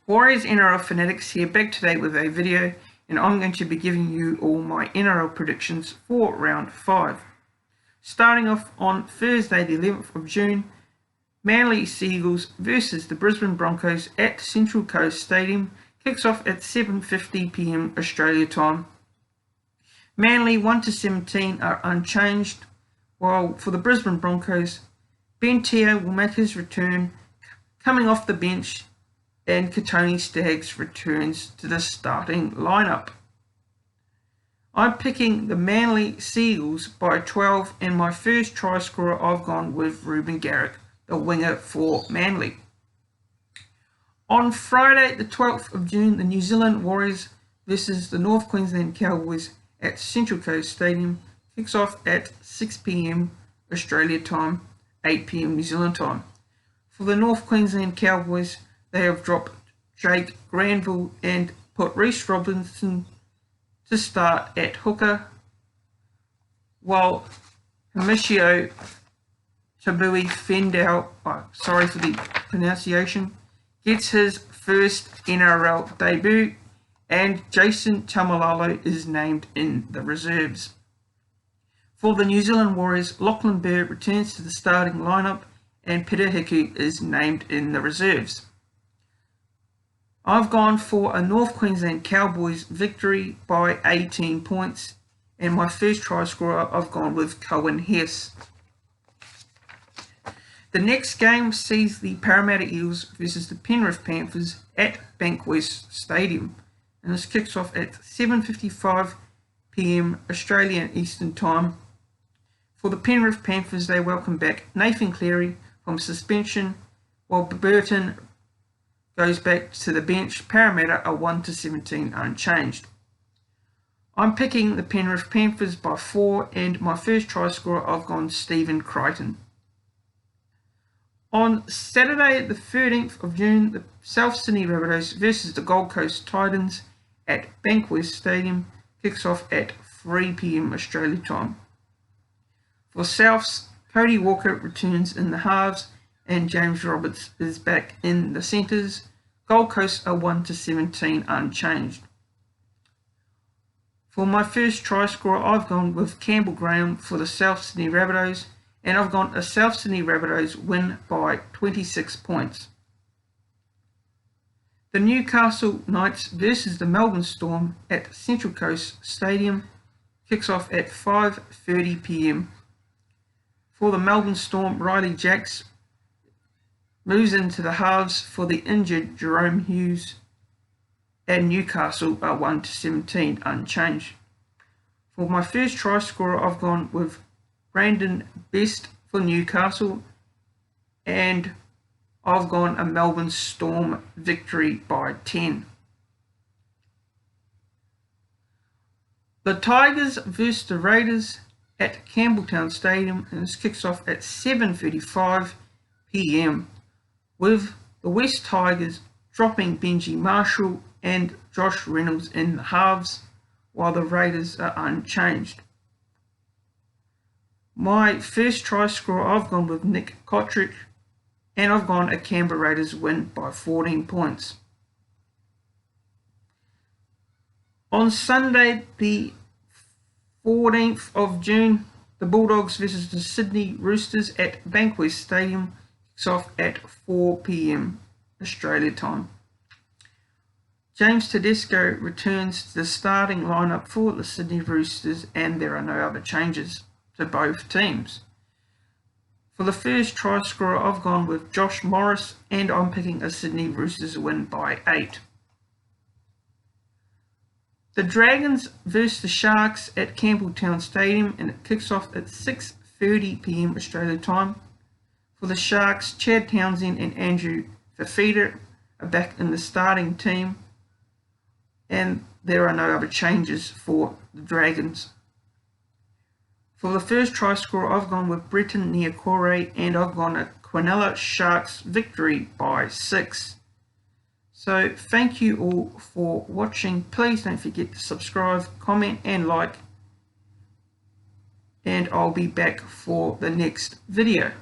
Warriors NRL Fanatics here, back today with a video, and I'm going to be giving you all my NRL predictions for round 5. Starting off on Thursday the 11th of June, Manly Seagulls versus the Brisbane Broncos at Central Coast Stadium kicks off at 7:50 PM Australia time. Manly 1-17 are unchanged, while for the Brisbane Broncos, Ben Teo will make his return coming off the bench, and Katoni Staggs returns to the starting lineup. I'm picking the Manly Seagulls by 12, and my first try scorer I've gone with Ruben Garrick, the winger for Manly. On Friday the 12th of June, the New Zealand Warriors versus the North Queensland Cowboys at Central Coast Stadium kicks off at 6 PM Australia time, 8 PM New Zealand time. For the North Queensland Cowboys, they have dropped Jake Granville and put Reece Robinson to start at hooker, while Hamiso Tabui Fendau, sorry for the pronunciation, gets his first NRL debut, and Jason Taumalolo is named in the reserves. For the New Zealand Warriors, Lachlan Burr returns to the starting lineup, and Peter Hiku is named in the reserves. I've gone for a North Queensland Cowboys victory by 18 points, and my first try scorer I've gone with Cohen Hess. The next game sees the Parramatta Eels versus the Penrith Panthers at Bankwest Stadium, and this kicks off at 7:55 PM Australian Eastern Time. For the Penrith Panthers, they welcome back Nathan Cleary from suspension, while Burton goes back to the bench. Parramatta are 1-17 unchanged. I'm picking the Penrith Panthers by 4, and my first try scorer I've gone Stephen Crichton. On Saturday the 13th of June, the South Sydney Rabbitohs versus the Gold Coast Titans at Bankwest Stadium kicks off at 3 PM Australia time. For Souths, Cody Walker returns in the halves, and James Roberts is back in the centres. Gold Coast are 1-17 unchanged. For my first try scorer, I've gone with Campbell Graham for the South Sydney Rabbitohs, and I've gone a South Sydney Rabbitohs win by 26 points. The Newcastle Knights versus the Melbourne Storm at Central Coast Stadium kicks off at 5:30 PM. For the Melbourne Storm, Riley Jacks moves into the halves for the injured Jerome Hughes, and Newcastle are 1-17 unchanged. For my first try scorer, I've gone with Brandon Best for Newcastle, and I've gone a Melbourne Storm victory by 10. The Tigers versus the Raiders at Campbelltown Stadium, and this kicks off at 7:35 PM, with the West Tigers dropping Benji Marshall and Josh Reynolds in the halves, while the Raiders are unchanged. My first try scorer, I've gone with Nick Kotrick, and I've gone a Canberra Raiders win by 14 points. On Sunday the 14th of June, the Bulldogs versus the Sydney Roosters at Bankwest Stadium kicks off at 4 PM Australia time. James Tedesco returns to the starting lineup for the Sydney Roosters, and there are no other changes to both teams. For the first try scorer, I've gone with Josh Morris, and I'm picking a Sydney Roosters win by 8. The Dragons versus the Sharks at Campbelltown Stadium, and it kicks off at 6:30 PM Australia time. For the Sharks, Chad Townsend and Andrew Fafita are back in the starting team, and there are no other changes for the Dragons. For the first try scorer, I've gone with Breton Niokore, and I've gone a Quinella Sharks victory by 6. So thank you all for watching. Please don't forget to subscribe, comment and like, and I'll be back for the next video.